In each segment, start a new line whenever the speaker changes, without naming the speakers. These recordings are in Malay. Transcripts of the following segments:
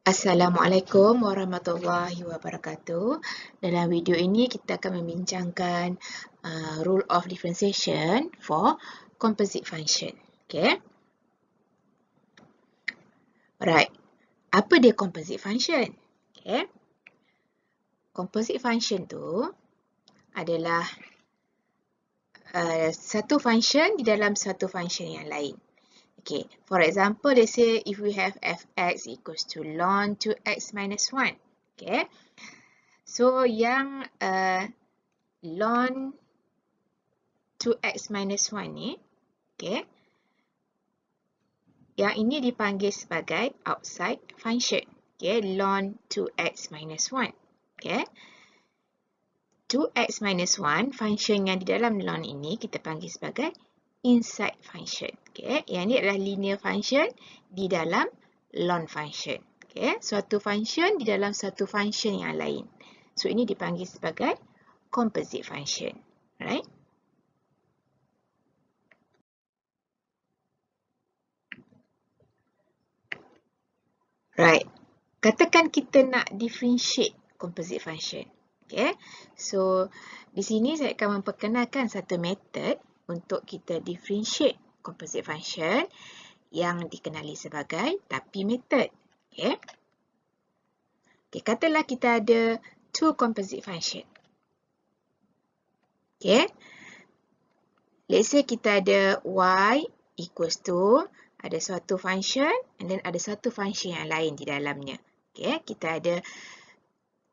Assalamualaikum warahmatullahi wabarakatuh. Dalam video ini kita akan membincangkan rule of differentiation for composite function. Okay. Alright. Apa dia composite function? Okay. Composite function tu adalah satu function di dalam satu function yang lain. Okay, for example, let's say if we have fx equals to ln 2x minus 1. Okay, so yang ln 2x minus 1 ni, okay, yang ini dipanggil sebagai outside function. Okay, ln 2x minus 1. Okay, 2x minus 1, function yang di dalam ln ini kita panggil sebagai inside function. Okay, yang ini adalah linear function di dalam ln function. Okay, suatu function di dalam satu function yang lain. So, ini dipanggil sebagai composite function. Right? Right. Katakan kita nak differentiate composite function. Okay, so di sini saya akan memperkenalkan satu method untuk kita differentiate composite function yang dikenali sebagai TAPI method. Okay. Okay, katalah kita ada two composite function. Okay. Let's say kita ada y equals to ada suatu function and then ada satu function yang lain di dalamnya. Okay, kita ada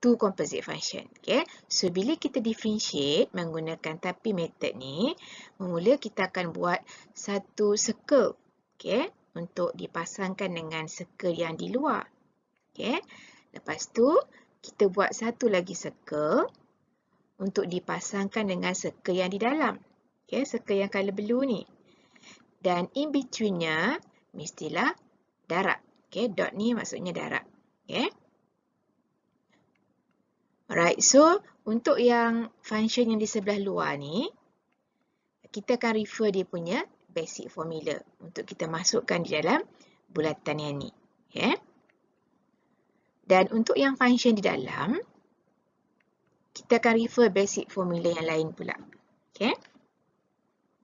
two composite function. Okay, so bila kita differentiate menggunakan TAPI method ni, mula kita akan buat satu circle, okay, untuk dipasangkan dengan circle yang di luar. Okay, lepas tu kita buat satu lagi circle untuk dipasangkan dengan circle yang di dalam. Okay, circle yang color blue ni. Dan in between-nya mestilah darab. Okay, dot ni maksudnya darab. Okay. Alright, so untuk yang function yang di sebelah luar ni, kita akan refer dia punya basic formula untuk kita masukkan di dalam bulatan yang ni. Okay. Dan untuk yang function di dalam, kita akan refer basic formula yang lain pula. Okay.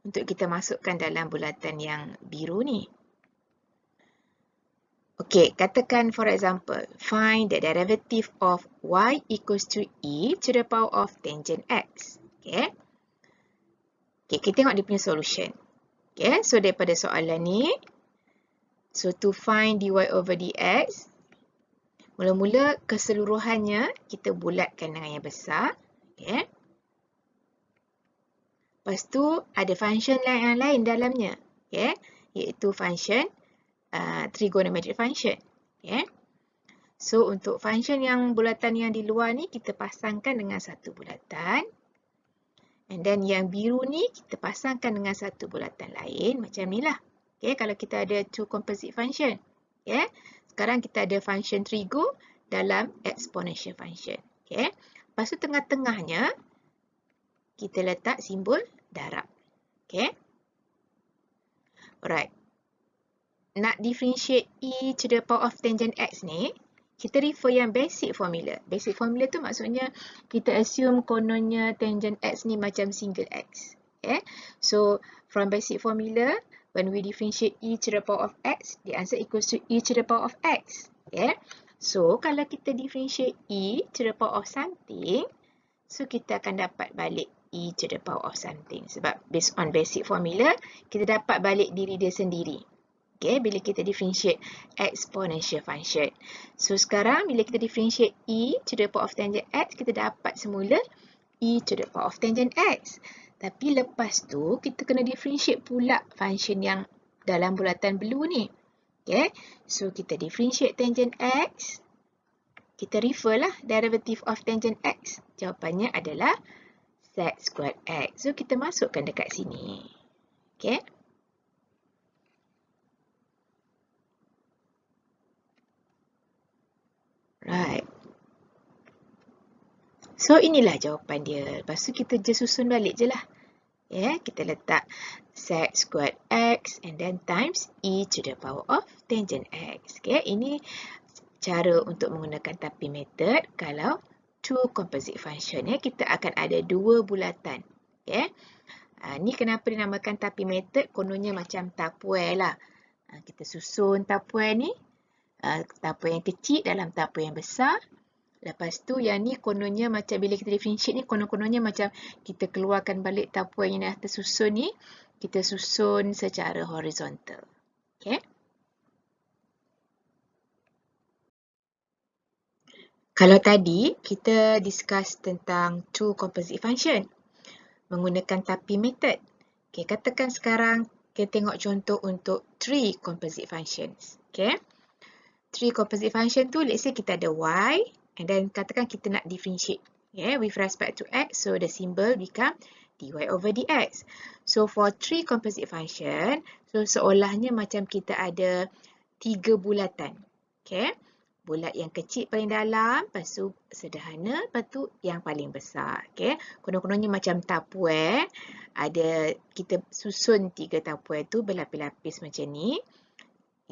Untuk kita masukkan dalam bulatan yang biru ni. Okay, katakan for example, find the derivative of y equals to e to the power of tangent x. Okay. Okay, kita tengok dia punya solution. Okay, so daripada soalan ni, so to find dy over dx, mula-mula keseluruhannya kita bulatkan dengan yang besar. Okay. Lepas tu ada function yang lain dalamnya. Okay, iaitu function trigonometric function. Okay. So, untuk function yang bulatan yang di luar ni, kita pasangkan dengan satu bulatan. And then yang biru ni, kita pasangkan dengan satu bulatan lain. Macam ni lah. Okay, kalau kita ada two composite function. Okay. Sekarang kita ada function trigo dalam exponential function. Okay. Lepas tu tengah-tengahnya, kita letak simbol darab. Okay. Alright. Nak differentiate e to the power of tangent x ni, kita refer yang basic formula. Basic formula tu maksudnya kita assume kononnya tangent x ni macam single x. Okay. So, from basic formula, when we differentiate e to the power of x, the answer equals to e to the power of x. Okay. So, kalau kita differentiate e to the power of something, so kita akan dapat balik e to the power of something. Sebab based on basic formula, kita dapat balik diri dia sendiri. Okay, bila kita differentiate exponential function. So, sekarang bila kita differentiate e to the power of tangent x, kita dapat semula e to the power of tangent x. Tapi lepas tu, kita kena differentiate pula function yang dalam bulatan blue ni. Okay, so kita differentiate tangent x. Kita refer lah derivative of tangent x. Jawapannya adalah sec squared x. So, kita masukkan dekat sini. Okay. Right. So, inilah jawapan dia. Lepas tu kita je susun balik je lah. Yeah, kita letak sec squared x and then times e to the power of tangent x. Okay, ini cara untuk menggunakan tapi method kalau two composite function. Kita akan ada dua bulatan. Ni kenapa dinamakan tapi method? Kononnya macam tapuai lah. Kita susun tapuai ni. Tapuai yang kecil dalam tapuai yang besar. Lepas tu yang ni kononnya macam bila kita differentiate ni konon-kononnya macam kita keluarkan balik tapuai yang dah tersusun ni. Kita susun secara horizontal. Kalau tadi kita discuss tentang two composite function menggunakan tapi method. Katakan sekarang kita tengok contoh untuk three composite functions. Three composite function tu let's say kita ada y and then katakan kita nak differentiate with respect to x, so the symbol become dy over dx. So for three composite function, so seolahnya macam kita ada tiga bulatan. Bulat yang kecil paling dalam, lepas tu sederhana, lepas tu yang paling besar. Konon-kononnya macam tapuai. Ada kita susun tiga tapuai tu berlapis-lapis macam ni.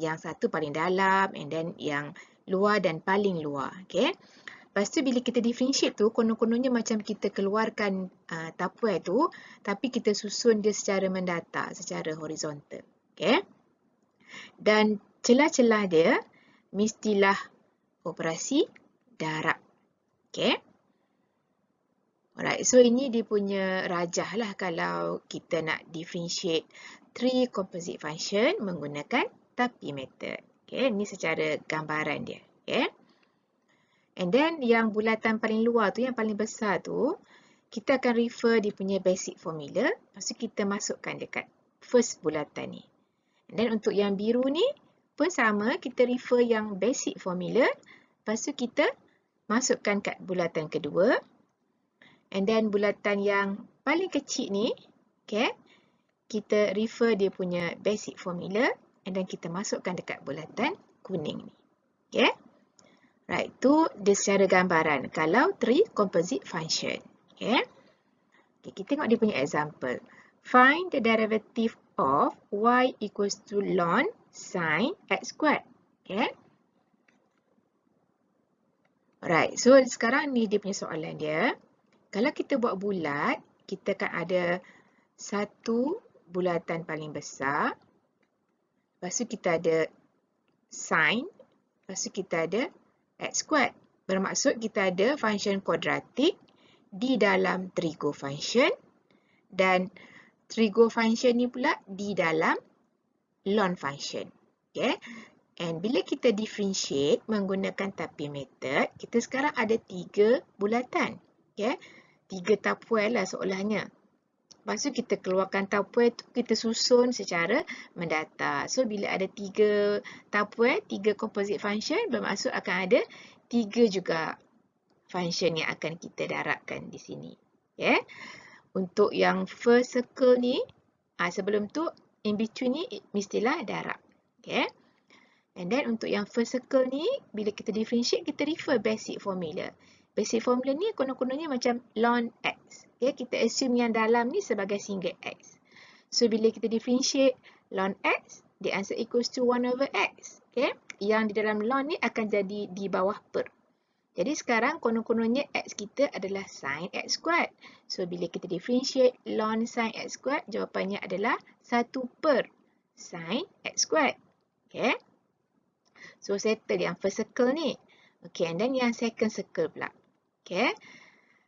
Yang satu paling dalam and then yang luar dan paling luar. Lepas tu bila kita differentiate tu, konon-kononnya macam kita keluarkan tapuai tu, tapi kita susun dia secara mendatar, secara horizontal. Dan celah-celah dia mestilah operasi darab. Alright, so ini dia punya rajah lah kalau kita nak differentiate three composite function menggunakan tapi method. Ini secara gambaran dia. And then yang bulatan paling luar tu, yang paling besar tu, kita akan refer dia punya basic formula. Lepas tu kita masukkan dekat first bulatan ni. And then untuk yang biru ni pun sama, kita refer yang basic formula. Lepas tu kita masukkan kat bulatan kedua. And then bulatan yang paling kecil ni, kita refer dia punya basic formula. And then kita masukkan dekat bulatan kuning ni. Right, tu dia secara gambaran kalau three composite function. Kita tengok dia punya example. Find the derivative of y equals to ln sin x squared. Alright, so sekarang ni dia punya soalan dia. Kalau kita buat bulat, kita akan ada satu bulatan paling besar. Lepas tu kita ada sin. Lepas tu kita ada x squared. Bermaksud kita ada function kuadratik di dalam trigo function. Dan trigo function ni pula di dalam ln function. And bila kita differentiate menggunakan tapi method, kita sekarang ada tiga bulatan. Tiga tapuai lah seolahnya. Lepas tu kita keluarkan tapuai tu, kita susun secara mendatar. So bila ada tiga tapuai, tiga composite function, bermaksud akan ada tiga juga function yang akan kita darabkan di sini. Untuk yang first circle ni, sebelum tu in between ni mestilah darab. And then untuk yang first circle ni, bila kita differentiate, kita refer basic formula. Basic formula ni konon-kononnya macam ln x. Kita assume yang dalam ni sebagai single x. So bila kita differentiate ln x, the answer equals to 1 over x. Yang di dalam ln ni akan jadi di bawah per. Jadi sekarang konon-kononnya x kita adalah sin x squared. So bila kita differentiate ln sin x squared, jawapannya adalah 1 per sin x squared. So settle yang first circle ni. And then yang second circle pula.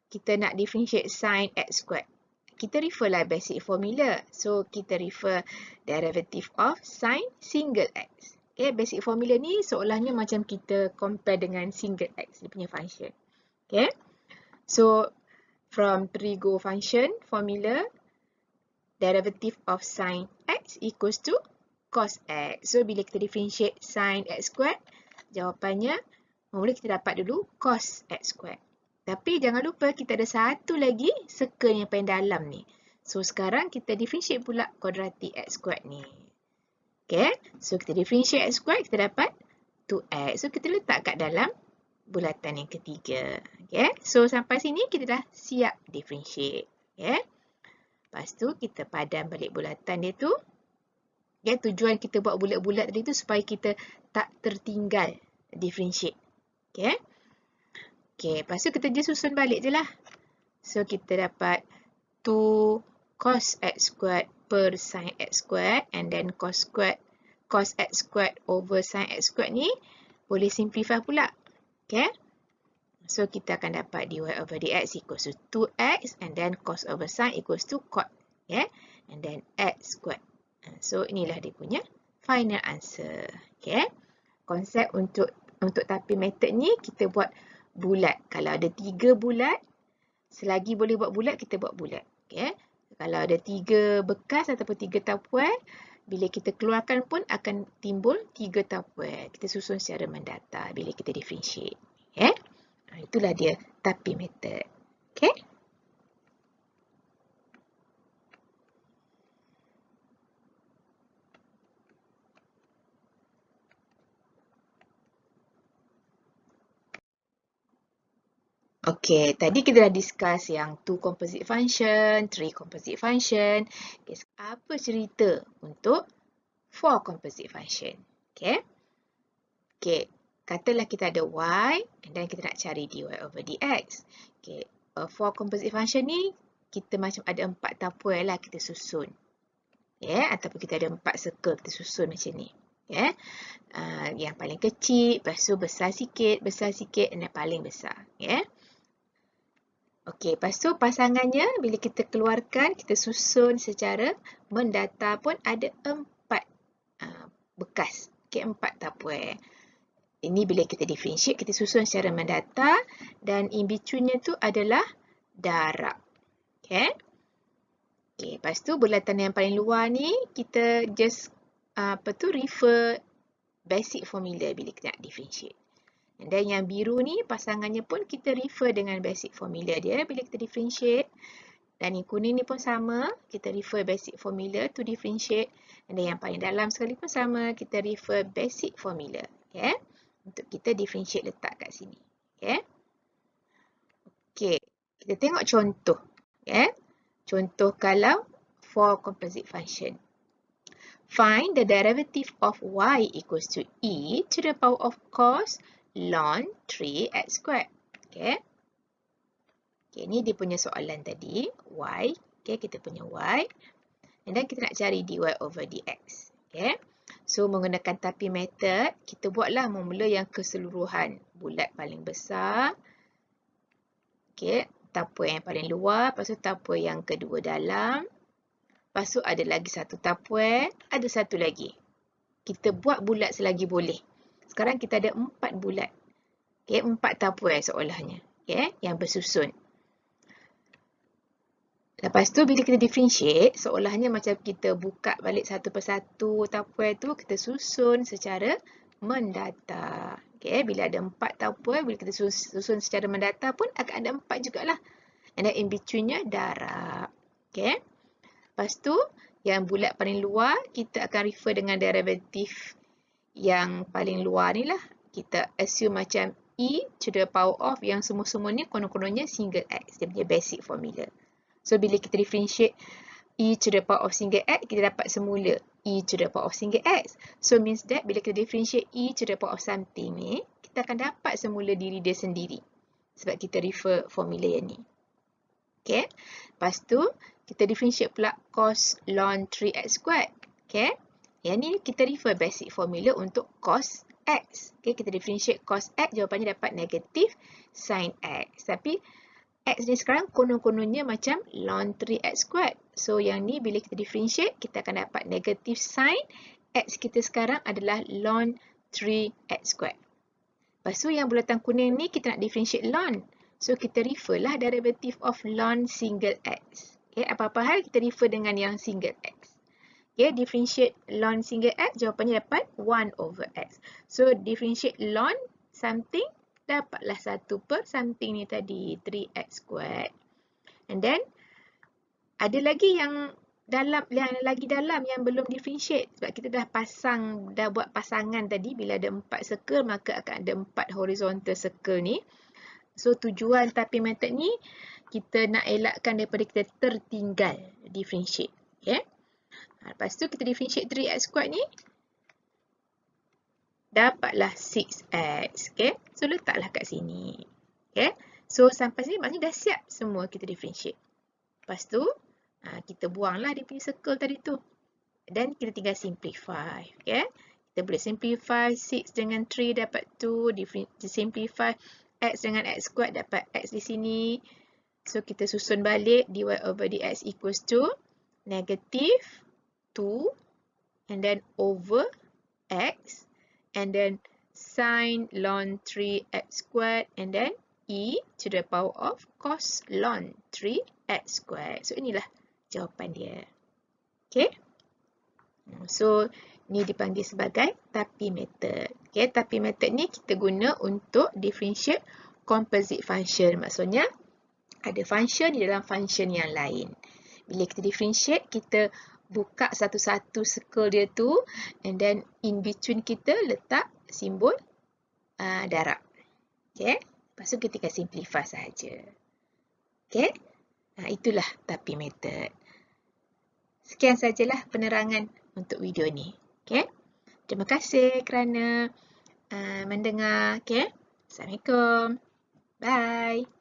Kita nak differentiate sin x squared. Kita refer lah basic formula. So kita refer derivative of sin single x. Basic formula ni seolahnya macam kita compare dengan single x, dia punya function. So from trigo function formula, derivative of sin x equals to cos x. So bila kita differentiate sin x squared, jawapannya mula kita dapat dulu cos x squared. Tapi jangan lupa kita ada satu lagi circle yang paling dalam ni. So sekarang kita differentiate pula kuadratik x squared ni. So kita differentiate x squared, kita dapat 2x. So kita letak kat dalam bulatan yang ketiga. So sampai sini kita dah siap differentiate. Lepas tu kita padam balik bulatan dia tu. Tujuan kita buat bulat-bulat tadi tu supaya kita tak tertinggal differentiate. Okay. Okay, lepas tu kita just susun balik je lah. So, kita dapat 2 cos x squared per sin x squared and then cos x squared over sin x squared ni boleh simplify pula. Okay. So, kita akan dapat dy over dx equals to 2x and then cos over sin equals to cot. Okay. And then x squared. So, inilah dia punya final answer. Okay. Konsep untuk tapi method ni kita buat bulat. Kalau ada 3 bulat, selagi boleh buat bulat, kita buat bulat. Okay. Kalau ada 3 bekas ataupun 3 tapuai, bila kita keluarkan pun akan timbul 3 tapuai. Kita susun secara mendata bila kita differentiate. Okay. Itulah dia tapi method. Okay. Okay, tadi kita dah discuss yang 2 composite function, 3 composite function. Okay, apa cerita untuk 4 composite function? Okay. Okay, katalah kita ada y and then kita nak cari dy over dx. Okay, 4 composite function ni kita macam ada 4 tapuai lah kita susun. Yeah, ataupun kita ada 4 circle kita susun macam ni. Yeah. Yang paling kecil, lepas tu besar sikit, dan yang paling besar. Yeah. Okey, lepas tu pasangannya bila kita keluarkan, kita susun secara mendata pun ada 4 bekas. Okey, 4 tapuai. Ini bila kita differentiate, kita susun secara mendata dan in between-nya tu adalah darab. Okey. Okey, lepas tu bulatan yang paling luar ni kita just refer basic formula bila kita nak differentiate. Dan yang biru ni pasangannya pun kita refer dengan basic formula dia bila kita differentiate. Dan yang kuning ni pun sama, kita refer basic formula to differentiate. Dan yang paling dalam sekali pun sama, kita refer basic formula. Okay. Untuk kita differentiate letak kat sini. Okay. Okay. Kita tengok contoh. Okay. Contoh kalau 4 composite function. Find the derivative of y equals to e to the power of cos ln 3x squared. Okay. Okay, ni dia punya soalan tadi. Y. Okay, kita punya y. And then kita nak cari dy over dx. Okay. So, menggunakan tapi method, kita buatlah mula yang keseluruhan. Bulat paling besar. Okay. Tapuai yang paling luar. Lepas tu tapuai yang kedua dalam. Lepas tu ada lagi satu tapuai. Ada satu lagi. Kita buat bulat selagi boleh. Sekarang kita ada 4 bulat. Okay, 4 tapuai seolahnya. Okay, yang bersusun. Lepas tu bila kita differentiate, seolahnya macam kita buka balik satu persatu tapuai tu, kita susun secara mendata. Okay, bila ada 4 tapuai, bila kita susun secara mendata pun akan ada 4 jugalah. And then in between-nya darab. Okay. Lepas tu, yang bulat paling luar, kita akan refer dengan derivatif yang paling luar ni lah. Kita assume macam e to the power of yang semua-semua ni konon-kononnya single x. Dia punya basic formula. So, bila kita differentiate e to the power of single x, kita dapat semula e to the power of single x. So, means that bila kita differentiate e to the power of something ni, kita akan dapat semula diri dia sendiri. Sebab kita refer formula yang ni. Okay. Lepas tu, kita differentiate pula cos ln 3x squared. Okay. Yang ni kita refer basic formula untuk cos x. Okay, kita differentiate cos x, jawapannya dapat negatif sin x. Tapi x ni sekarang konon-kononnya macam ln 3x squared. So, yang ni bila kita differentiate, kita akan dapat negatif sin x kita sekarang adalah ln 3x squared. Lepas tu yang bulatan kuning ni kita nak differentiate ln. So, kita refer lah derivative of ln single x. Okay, apa-apa hal kita refer dengan yang single x. Okay, differentiate ln single x, jawapannya dapat 1 over x. So, differentiate ln something, dapatlah 1 per something ni tadi, 3x squared. And then, ada lagi yang lagi dalam yang belum differentiate. Sebab kita dah buat pasangan tadi, bila ada 4 circle, maka akan ada 4 horizontal circle ni. So, tujuan tapi method ni, kita nak elakkan daripada kita tertinggal differentiate. Okay. Lepas tu, kita differentiate 3x squared ni. dapatlah 6x. Okay? So, letaklah kat sini. Okay? So, sampai sini maknanya dah siap semua kita differentiate. Lepas tu, kita buanglah dia punya circle tadi tu. Dan kita tinggal simplify. Okay? Kita boleh simplify 6 dengan 3 dapat 2. Simplify x dengan x squared dapat x di sini. So, kita susun balik dy over dx equals to negative 2 and then over x and then sin ln 3x squared and then e to the power of cos ln 3x squared. So, inilah jawapan dia. Okay? So, ni dipanggil sebagai Tapi method. Okay, Tapi method ni kita guna untuk differentiate composite function. Maksudnya, ada function di dalam function yang lain. Bila kita differentiate, kita buka satu-satu circle dia tu and then in between kita letak simbol darab. Okay, lepas tu kita akan simplify sahaja. Okay, itulah Tapi method. Sekian sajalah penerangan untuk video ni. Okay? Terima kasih kerana mendengar. Okay? Assalamualaikum. Bye.